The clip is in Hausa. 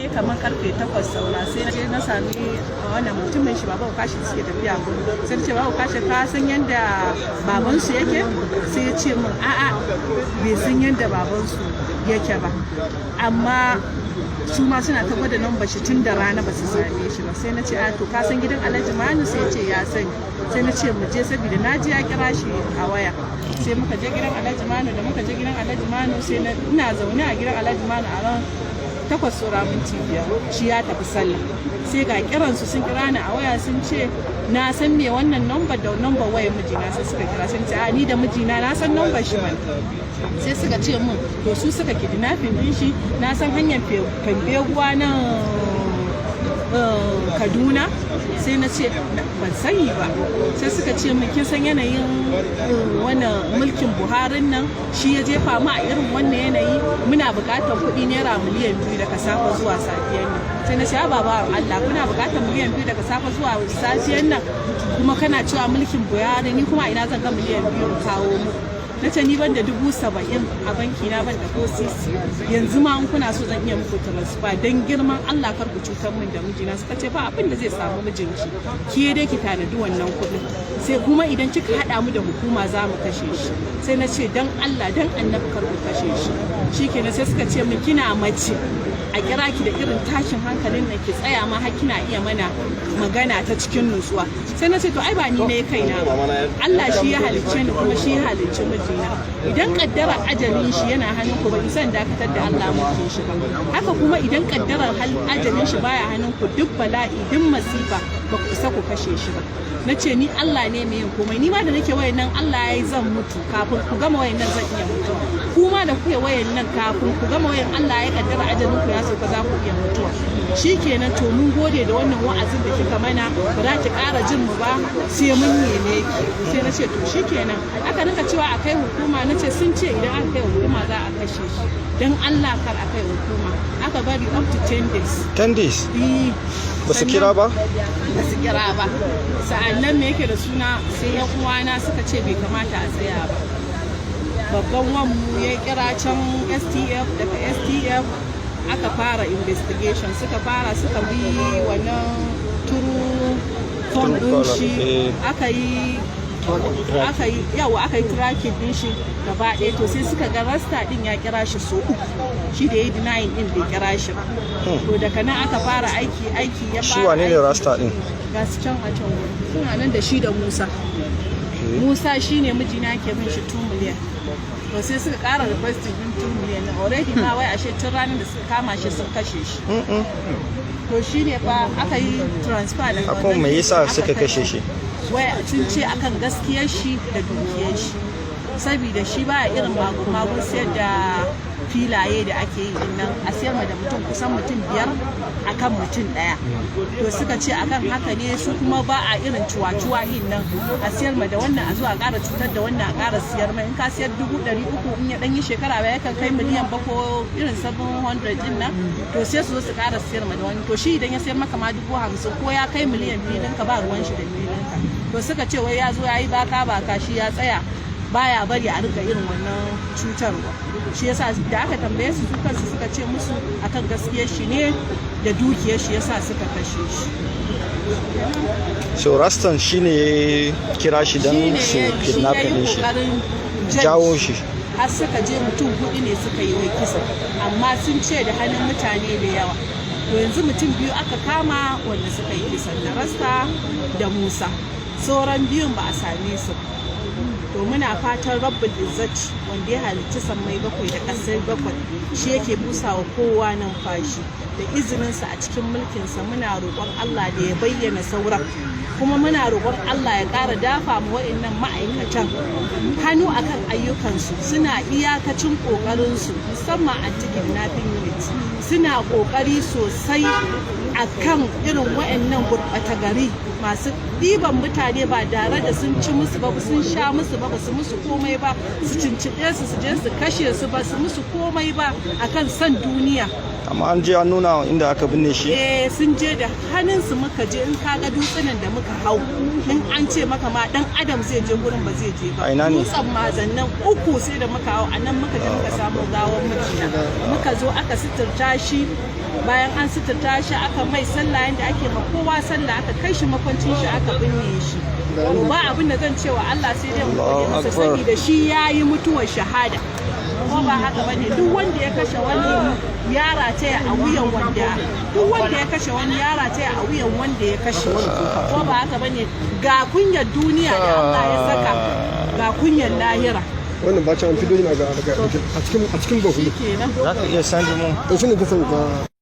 kai kamar karfe 8 saura sai na je na sami wannan mutumin shi baba kashi suke tafiya sai ce baba kashi ka san yanda baban su yake sai ya ce min a'a bai san yanda baban su yake ba amma su ma suna ta gwada number shi tun da rana ba su same shi ba sai na ce a to ka san gidan Alhaji Manu sai ya ce ya sani sai na ce mu je saboda na ji ya kira shi a waya sai muka je gidan Alhaji Manu da muka je gidan Alhaji Manu sai ina zaune a gidan Alhaji Manu a ran 8:05 shi ya tafi sallah sai ga kiransu sun kira ni a waya sun ce na san me wannan number da number wayar mijina sai suka kira sun ce a ni da mijina na san number shi mai sai suka ce mun to su suka kidnapping din shi na san hanyar Fambeguwa nan Kaduna sai na ce ban sani ba sai suka ce min kin san yanayin wannan mulkin Buharin nan shi ya jefa mu a irin wannan yanayi muna buƙatar kuɗi naira miliyan 2 daga safa zuwa safiyar nan sai na ce baba Allah kuna buƙatar miliyan 2 daga safa zuwa safiyar nan kuma kana cewa mulkin Buhari ni kuma ina zan ga miliyan 2 kawo mu na ce ni ban da 70,000 a banki na ban da ko sisi yanzu ma in kuna so zan iya muku transfer dan girman Allah kar ku cutar min da mijina suka ce ba abin da zai samu mijinki ki dai ki tanadi wannan kuɗin sai kuma idan kika hada mu da hukuma za mu kashe shi sai na ce dan Allah dan annabi kar ku kashe shi shikenan sai suka ce min kina mace a kira ki da irin tashin hankalin nan ki tsaya ma har kina iya mana magana ta cikin nutsuwa sai na ce to ai ba ni ne kaina ba Allah shi ya halicce ni kuma shi ya halicce mijina idan kaddara ajalin shi yana hannun ku ba isan dakatar da Allah muke shi ba haka kuma idan kaddarar ajalin shi baya hannun ku duk bala'i duk masifa ba ku isa ku kashe shi ba na ce ni Allah ne mai yin komai ni ma da nake wayan nan Allah ya yi zan mutu kafin ku gama wayan nan zan iya mutuwa kuma da kuke wayan nan kafin ku gama wayan Allah ya kaddara ajalin ku ya sauka za ku iya mutuwa shikenan to mun gode da wannan wa'azin da kika mana ba za ki ƙara jin mu ba sai mun neme ki sai na ce to shikenan aka rinka cewa akai hukuma na ce sun ce idan aka kai hukuma za a kashe shi dan Allah kar akai hukuma aka bari up to 10 days 10 days ba su kira ba ba su kira ba sa'annan me yake da suna sai yan uwana suka ce bai kamata a tsaya ba babban wanmu ya kira can STF daga STF aka fara investigation suka bi wannan turu phone din shi aka yi tracking din shi gaba ɗaya to sai suka ga rasta din ya kira shi so uku shi da ya denying din bai kira shi ba to daga nan aka fara aiki ya fara shi wane ne rasta din gasu can a can suna nan da shi da Musa shine mijina ke min shi 2 million to sai suka kara requesting din 2 million already ma wai ashe tun ranar da suka kama shi sun kashe shi to shine fa aka yi transfer da akan me yasa suka kashe shi wai sun ce akan gaskiyar shi da dukiyar shi saboda shi ba irin magun sayar da filaye da ake yi nan a siyar da mutum kusan mutum 5 akan mutum 1 to suka ce akan haka ne su kuma ba a irin cuwa-cuwa yin nan a siyar da wannan a zuwa ƙara cutar da wannan a ƙara siyar mai in ka siyar 300,000 in ya ɗan yi shekara ba yakan kai miliyan ba ko irin 700 din nan to sai su zo su ƙara siyar da wani to shi idan ya siyar maka ma 50,000 ko ya kai miliyan 2 ka ba ruwan shi da filinka to suka ce wai ya zo ya yi baka shi ya tsaya baya bari a rika irin wannan cutarwa shi yasa da aka tambaye su kansu suka ce musu akan gaskiyar shi ne da dukiyar shi yasa suka kashe shi so rastan shine ya kira shi don su kidnapping shi jawo shi har suka je mutum 4 ne suka yi wai kisa amma sun ce da hannun mutane da yawa to yanzu mutum 2 aka kama wanda suka yi kisan da Rasta da Musa sauran biyun ba a same su to muna fatan rabbul izzati wanda ya halicci sammai 7 da ƙasai 7 shi yake busawa kowa numfashi da izininsa a cikin mulkinsa muna roƙon Allah da ya bayyana sauran kuma muna roƙon Allah ya ƙara dafa mu wa'annan ma'aikatan hannu akan ayyukansu suna iyakacin ƙoƙarinsu musamman a cikin nafin unit suna ƙoƙari sosai akan irin wa'annan gurɓata gari masu ɗiban mutane ba tare da sun ci musu ba sun sha musu ba su musu komai ba su cinciɗe su je su kashe su ba su musu komai ba akan son duniya amma an je an nuna inda aka binne shi sun je da hannunsu muka je in kaga dutsunan da muka hau in an ce maka ma dan adam zai je gurin ba zai je ba dutsen mazannan 3 sai da muka hau a nan muka je muka samu gawar mijina muka zo aka suturta shi bayan an suturta shi aka mai sallah yadda ake ma kowa sallah aka kai shi makwancin shi aka binne shi. Ba abin da zan cewa Allah sai dai mu gode masa saboda shi yayi mutuwar shahada. Ko ba haka bane duk wanda ya kashe wani yara ta a wuyan wanda duk wanda ya kashe wani yara ta a wuyan wanda ya kashe wani. Ko ba haka bane ga kunyar duniya da Allah ya saka ga kunyar lahira. Wannan ba can fito yana ga a cikin bahu. Za ka iya sani mun. To shine ka san ka